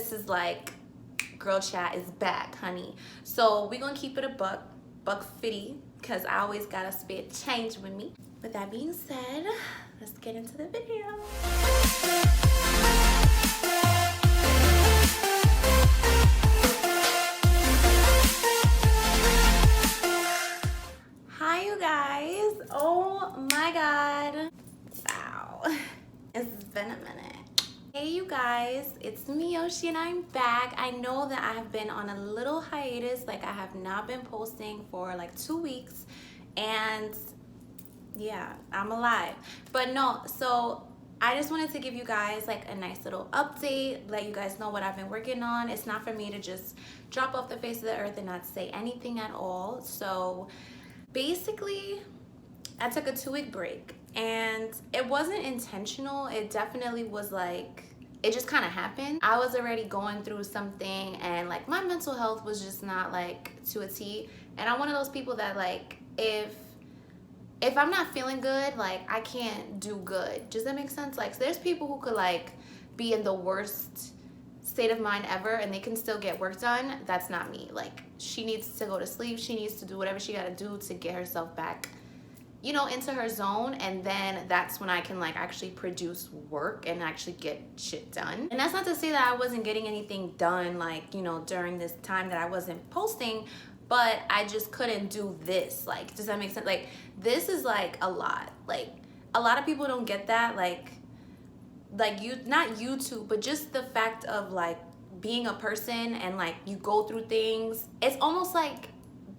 this is like girl chat is back, honey. So we're gonna keep it a buck 50, because I always got a spare change with me. With that being said, let's get into the video. Hi you guys. Oh my god. Wow. It's been a minute. Hey you guys, it's Myoshi and I'm back. I know that I have been on a little hiatus, like I have not been posting for like 2 weeks, and yeah, I'm alive. But no, so I just wanted to give you guys like a nice little update, let you guys know what I've been working on. It's not for me to just drop off the face of the earth and not say anything at all. So basically, I took a 2-week break, and it wasn't intentional. It definitely was like, it just kind of happened. I was already going through something, and like my mental health was just not like to a T. And I'm one of those people that like, if I'm not feeling good, like I can't do good. Does that make sense? Like, so there's people who could like be in the worst state of mind ever and they can still get work done. That's not me. Like, she needs to go to sleep. She needs to do whatever she got to do to get herself back, you know, into her zone, and then that's when I can like actually produce work and actually get shit done. And that's not to say that I wasn't getting anything done, like, you know, during this time that I wasn't posting, but I just couldn't do this. Like, does that make sense? Like, this is like a lot. Like, a lot of people don't get that. Like you, not YouTube, but just the fact of like being a person and like you go through things. It's almost like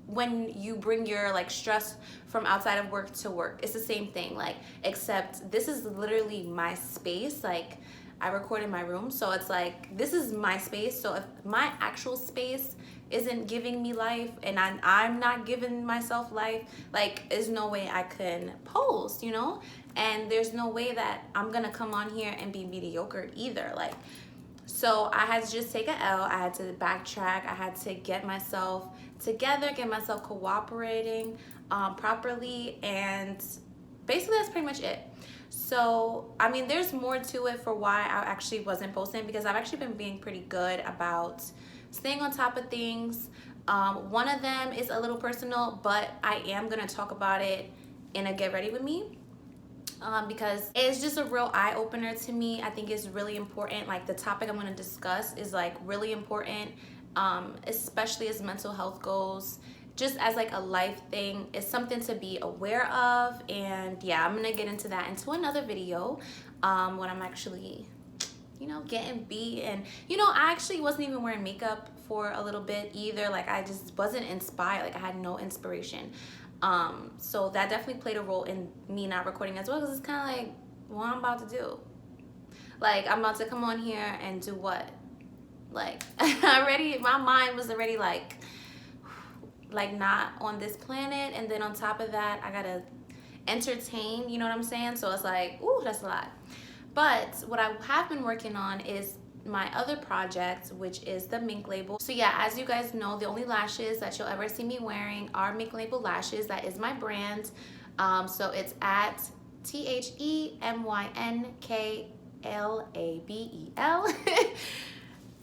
when you bring your like stress from outside of work to work. It's the same thing, like, except this is literally my space. Like, I record in my room, so it's like, this is my space. So if my actual space isn't giving me life and I'm not giving myself life, like, there's no way I can post, you know? And there's no way that I'm gonna come on here and be mediocre either. Like, so I had to just take an L. I had to backtrack. I had to get myself together, get myself cooperating properly, and basically that's pretty much it. So, I mean, there's more to it for why I actually wasn't posting, because I've actually been being pretty good about staying on top of things. One of them is a little personal, but I am gonna talk about it in a Get Ready With Me. Because it's just a real eye-opener to me. I think it's really important. Like, the topic I'm going to discuss is like really important, especially as mental health goes, just as like a life thing. It's something to be aware of. And yeah, I'm going to get into that into another video when I'm actually, you know, getting beat. And, you know, I actually wasn't even wearing makeup for a little bit either. Like, I just wasn't inspired. Like, I had no inspiration. So that definitely played a role in me not recording as well, because it's kind of like what I'm about to do. Like, I'm about to come on here and do what? Like, my mind was already like not on this planet, and then on top of that, I gotta entertain, you know what I'm saying? So it's like, ooh, that's a lot. But what I have been working on is my other project, which is the Mink label. So yeah, as you guys know, the only lashes that you'll ever see me wearing are Mink label lashes. That is my brand. So it's at THEMYNKLABEL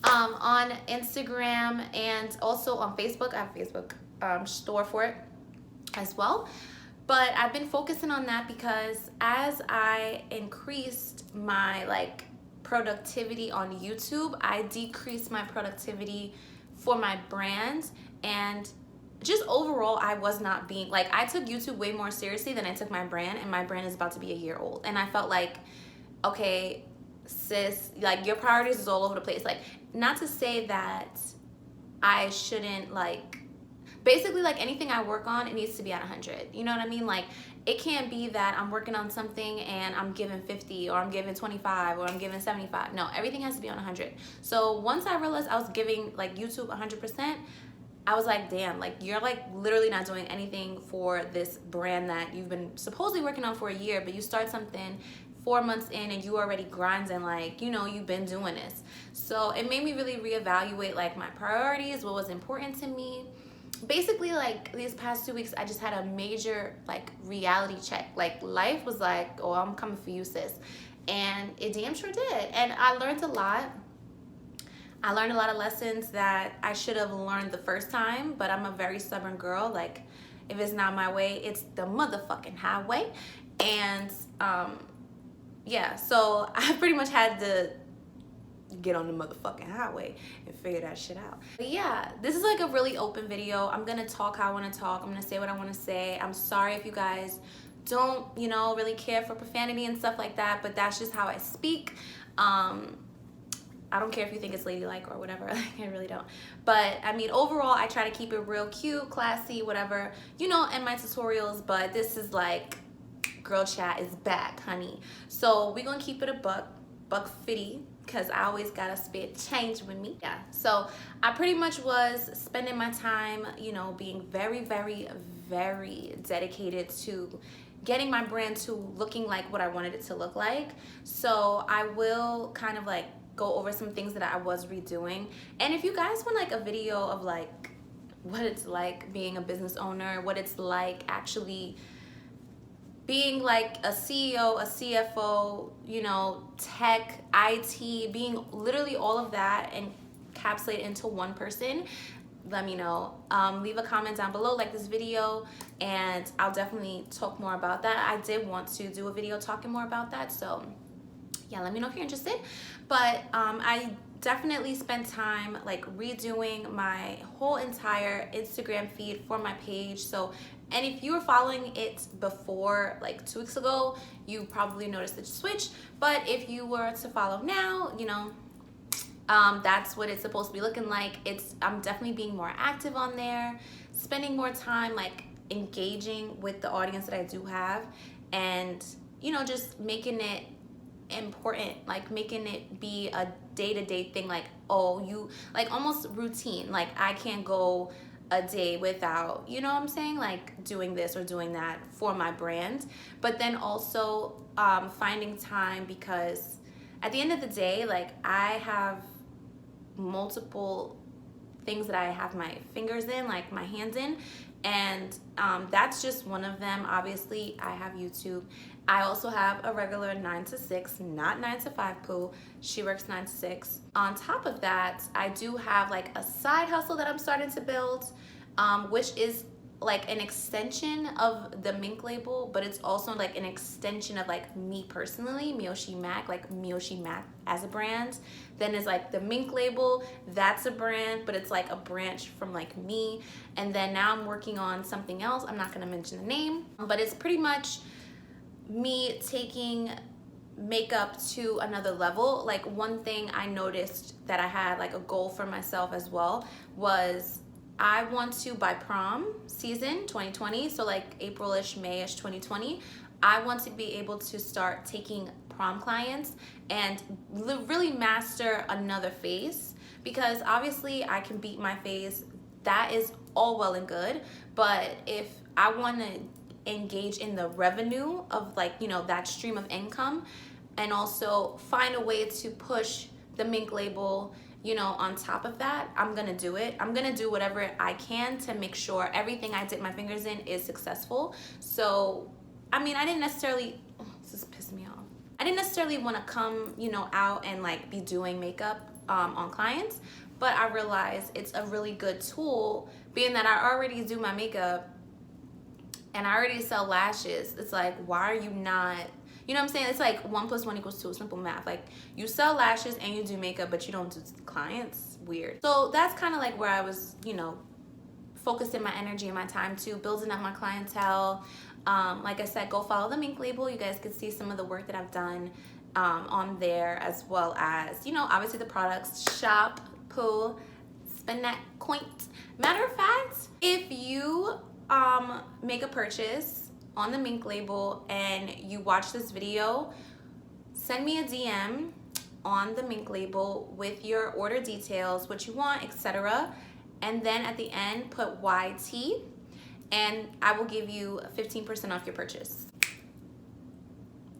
on Instagram, and also on Facebook. I have a Facebook store for it as well. But I've been focusing on that because as I increased my like productivity on YouTube, I decreased my productivity for my brand, and just overall I was not being like, I took YouTube way more seriously than I took my brand, and my brand is about to be a year old, and I felt like, okay, sis, like, your priorities is all over the place. Like, not to say that I shouldn't, like, basically, like, anything I work on, it needs to be at 100, you know what I mean? Like, it can't be that I'm working on something and I'm giving 50 or I'm giving 25 or I'm giving 75. No, everything has to be on 100. So once I realized I was giving like YouTube 100%, I was like, damn, like, you're like literally not doing anything for this brand that you've been supposedly working on for a year, but you start something 4 months in and you already grinding, like, you know, you've been doing this. So it made me really reevaluate like my priorities, what was important to me. Basically, like, these past 2 weeks, I just had a major like reality check. Like, life was like, oh, I'm coming for you, sis. And it damn sure did. And I learned a lot. I learned a lot of lessons that I should have learned the first time, but I'm a very stubborn girl. Like, if it's not my way, it's the motherfucking highway. And yeah, so I pretty much had to get on the motherfucking highway and figure that shit out. But yeah, this is like a really open video. I'm gonna talk how I want to talk. I'm gonna say what I want to say. I'm sorry if you guys don't, you know, really care for profanity and stuff like that, but that's just how I speak. I don't care if you think it's ladylike or whatever. I really don't. But I mean, overall, I try to keep it real cute, classy, whatever, you know, in my tutorials. But this is like, girl chat is back, honey. So we're gonna keep it a buck 50, because I always gotta spare change with me. Yeah, so I pretty much was spending my time, you know, being very, very, very dedicated to getting my brand to looking like what I wanted it to look like. So I will kind of like go over some things that I was redoing. And if you guys want like a video of like what it's like being a business owner, what it's like actually being like a CEO, a CFO, you know, tech, IT, being literally all of that and encapsulated into one person, let me know. Leave a comment down below, like this video, and I'll definitely talk more about that. I did want to do a video talking more about that, so yeah, let me know if you're interested. But I definitely spent time like redoing my whole entire Instagram feed for my page. So, and if you were following it before like 2 weeks ago, you probably noticed the switch. But if you were to follow now, you know, that's what it's supposed to be looking like. I'm definitely being more active on there, spending more time like engaging with the audience that I do have, and you know, just making it important, like making it be a day-to-day thing, like, oh, you like almost routine, like I can't go a day without, you know what I'm saying, like doing this or doing that for my brand. But then also finding time, because at the end of the day, like I have multiple things that I have my fingers in, like my hands in, and that's just one of them. Obviously, I have YouTube. I also have a regular 9 to 6, not 9 to 5 poo. She works 9 to 6. On top of that, I do have like a side hustle that I'm starting to build, which is like an extension of the Mink label, but it's also like an extension of like me personally, Myoshi Mac, like Myoshi Mac as a brand. Then there's like the Mink label, that's a brand, but it's like a branch from like me. And then now I'm working on something else. I'm not gonna mention the name, but it's pretty much me taking makeup to another level. Like one thing I noticed that I had like a goal for myself as well was I want to, by prom season 2020, so like April-ish, May-ish 2020, I want to be able to start taking prom clients and really master another face, because obviously I can beat my face, that is all well and good, but if I want to engage in the revenue of like, you know, that stream of income, and also find a way to push the Mink label, you know, on top of that, I'm gonna do it. I'm gonna do whatever I can to make sure everything I dip my fingers in is successful. So, I mean, I didn't necessarily, oh, this is pissing me off. I didn't necessarily want to come, you know, out and like be doing makeup on clients, but I realized it's a really good tool, being that I already do my makeup and I already sell lashes. It's like, why are you not, you know what I'm saying? It's like 1 + 1 = 2, simple math. Like you sell lashes and you do makeup, but you don't do clients. Weird. So that's kind of like where I was, you know, focusing my energy and my time to building up my clientele. Like I said, go follow the Mink label. You guys can see some of the work that I've done on there, as well as, you know, obviously the products. Shop, poo, spend that coin. Matter of fact, if you make a purchase on the Mink label and you watch this video, send me a DM on the Mink label with your order details, what you want, etc. And then at the end put YT, and I will give you 15% off your purchase.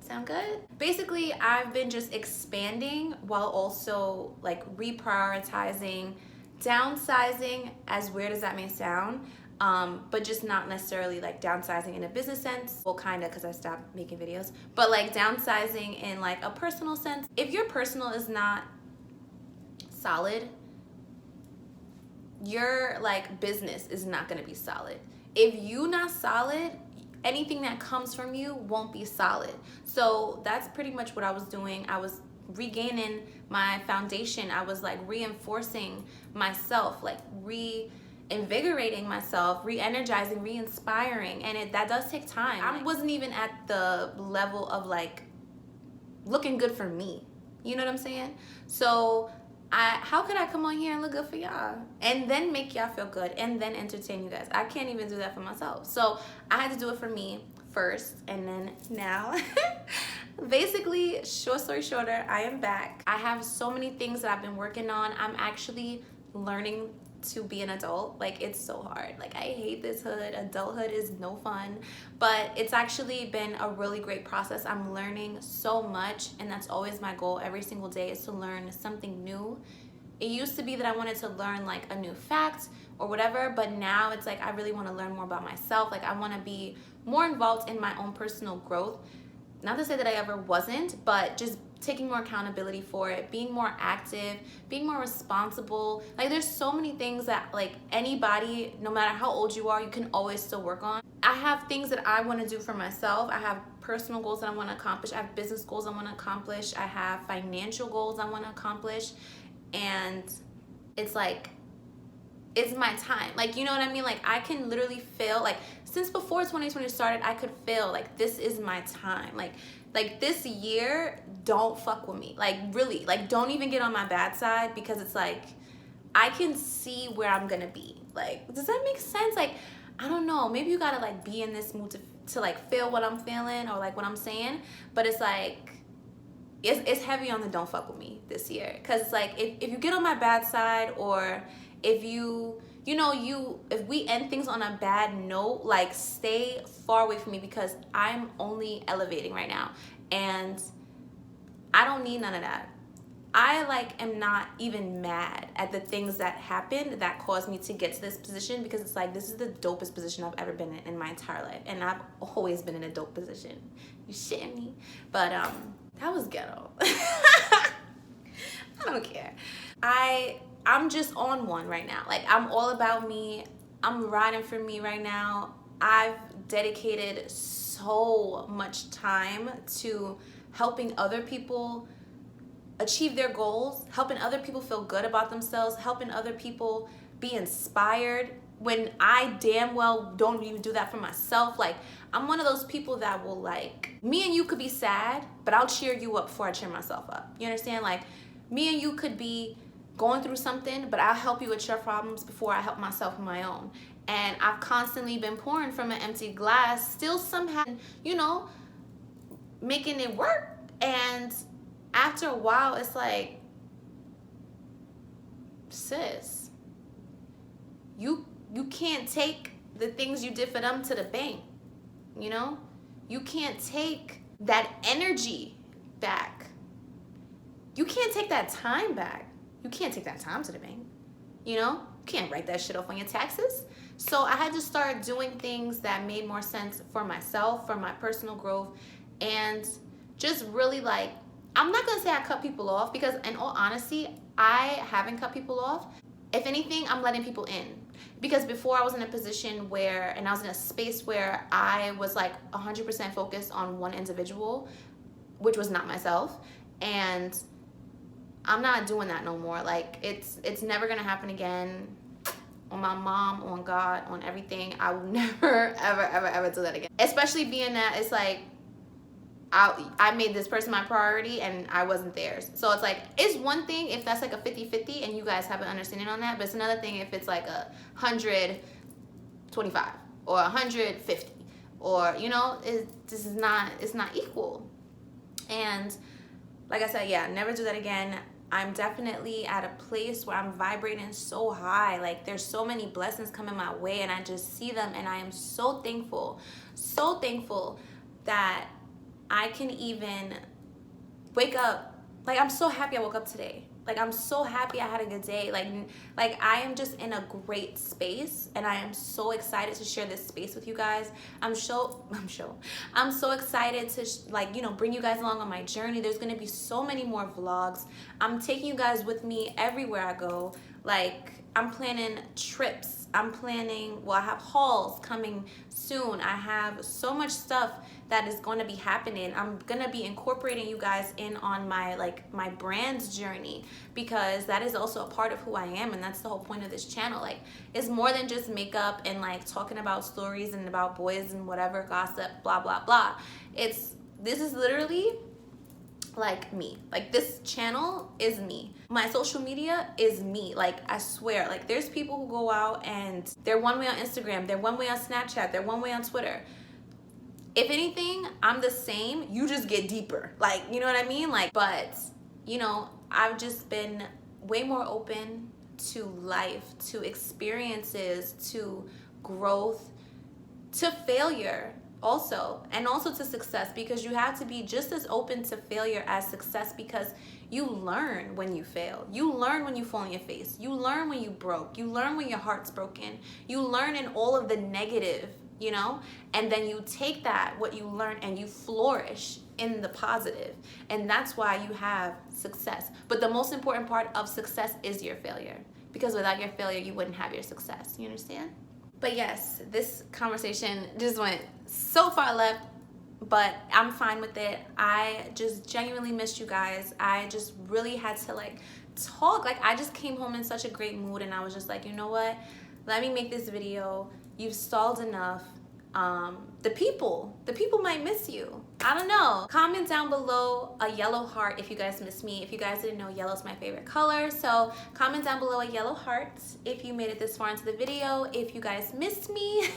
Sound good? Basically, I've been just expanding while also like reprioritizing, downsizing, as weird as that may sound. But just not necessarily like downsizing in a business sense. Well, kind of, because I stopped making videos, but like downsizing in like a personal sense. If your personal is not solid, your like business is not going to be solid. If you not solid, anything that comes from you won't be solid. So that's pretty much what I was doing. I was regaining my foundation. I was like reinforcing myself, like reinvigorating myself, re-energizing, re-inspiring, and that does take time. I wasn't even at the level of like looking good for me, you know what I'm saying? So how could I come on here and look good for y'all and then make y'all feel good and then entertain you guys? I can't even do that for myself. So I had to do it for me first, and then now basically, short story shorter, I am back. I have so many things that I've been working on. I'm actually learning to be an adult. Like, it's so hard. Like, I hate this hood. Adulthood is no fun, but it's actually been a really great process. I'm learning so much, and that's always my goal every single day, is to learn something new. It used to be that I wanted to learn like a new fact or whatever, but now it's like I really want to learn more about myself. Like, I want to be more involved in my own personal growth. Not to say that I ever wasn't, but just taking more accountability for it, being more active, being more responsible. Like, there's so many things that like anybody, no matter how old you are, you can always still work on. I have things that I want to do for myself. I have personal goals that I want to accomplish. I have business goals I want to accomplish. I have financial goals I want to accomplish. And it's like, it's my time. Like, you know what I mean? Like, I can literally feel like, since before 2020 started, I could feel like this is my time. Like this year, don't fuck with me. Like, really, like, don't even get on my bad side, because it's like, I can see where I'm gonna be. Like, does that make sense? Like, I don't know, maybe you gotta like be in this mood to like feel what I'm feeling or like what I'm saying, but it's like, it's heavy on the don't fuck with me this year. Because it's like, if you get on my bad side, or if if we end things on a bad note, like, stay far away from me, because I'm only elevating right now, and I don't need none of that. I like am not even mad at the things that happened that caused me to get to this position, because it's like, this is the dopest position I've ever been in my entire life, and I've always been in a dope position. You shitting me? But that was ghetto. I don't care. I'm just on one right now. Like, I'm all about me. I'm riding for me right now. I've dedicated so much time to helping other people achieve their goals, helping other people feel good about themselves, helping other people be inspired, when I damn well don't even do that for myself. Like, I'm one of those people that will, like, me and you could be sad, but I'll cheer you up before I cheer myself up. You understand? Like, me and you could be going through something, but I'll help you with your problems before I help myself with my own. And I've constantly been pouring from an empty glass, still somehow, making it work. And after a while, it's like, sis, you can't take the things you did for them to the bank. You can't take that energy back. You can't take that time back. You can't take that time to the bank. You can't write that shit off on your taxes. So I had to start doing things that made more sense for myself, for my personal growth, and just really, like, I'm not gonna say I cut people off, because in all honesty, I haven't cut people off. If anything, I'm letting people in. Because before, I was in a position where, and I was in a space where I was like 100% focused on one individual, which was not myself. And I'm not doing that no more. Like, it's never gonna happen again. On my mom, on God, on everything, I will never, ever, ever, ever do that again. Especially being that it's like, I made this person my priority and I wasn't theirs. So it's like, it's one thing if that's like a 50-50 and you guys have an understanding on that, but it's another thing if it's like a 125 or 150, or it's not equal. And like I said, yeah, never do that again. I'm definitely at a place where I'm vibrating so high. Like, there's so many blessings coming my way, and I just see them, and I am so thankful that I can even wake up. Like, I'm so happy I woke up today. Like, I'm so happy I had a good day. Like I am just in a great space, and I am so excited to share this space with you guys. I'm so excited to like, you know, bring you guys along on my journey. There's gonna be so many more vlogs. I'm taking you guys with me everywhere I go. Like, I'm planning trips. I'm planning, well, I have hauls coming soon. I have so much stuff that is going to be happening. I'm going to be incorporating you guys in on my, like, my brand's journey, because that is also a part of who I am, and that's the whole point of this channel. Like, it's more than just makeup and like talking about stories and about boys and whatever, gossip, blah, blah, blah. This is literally like me. Like, this channel is me. My social media is me. Like, I swear, like, there's people who go out and they're one way on Instagram, they're one way on Snapchat, they're one way on Twitter. If anything, I'm the same. You just get deeper. Like, you know what I mean? Like, but, you know, I've just been way more open to life, to experiences, to growth, to failure also, and also to success, because you have to be just as open to failure as success, because you learn when you fail. You learn when you fall on your face. You learn when you broke. You learn when your heart's broken. You learn in all of the negative, you know, and then you take that, what you learn, and you flourish in the positive. And that's why you have success. But the most important part of success is your failure, because without your failure, you wouldn't have your success. You understand? But yes, this conversation just went so far left, but I'm fine with it. I just genuinely missed you guys. I just really had to like talk. Like, I just came home in such a great mood, and I was just like, you know what? Let me make this video. You've stalled enough. The people might miss you. I don't know. Comment down below a yellow heart if you guys miss me. If you guys didn't know, yellow's my favorite color. So comment down below a yellow heart if you made it this far into the video. If you guys missed me,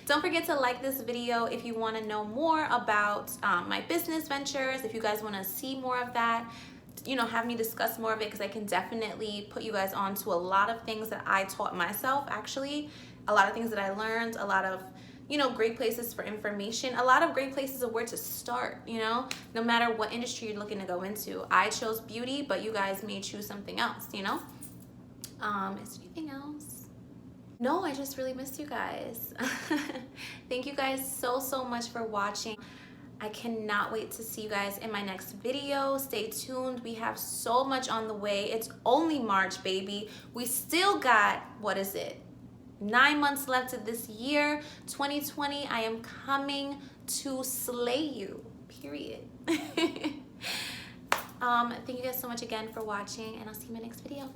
don't forget to like this video if you want to know more about my business ventures. If you guys want to see more of that, you know, have me discuss more of it, because I can definitely put you guys on to a lot of things that I taught myself, actually. A lot of things that I learned, a lot of, you know, great places for information, a lot of great places of where to start, you know, no matter what industry you're looking to go into. I chose beauty, but you guys may choose something else, you know? Is there anything else? No, I just really missed you guys. Thank you guys so much for watching. I cannot wait to see you guys in my next video. Stay tuned. We have so much on the way. It's only March, baby. We still got, what is it? 9 months left of this year, 2020. I am coming to slay you, period. Thank you guys so much again for watching, and I'll see you in my next video.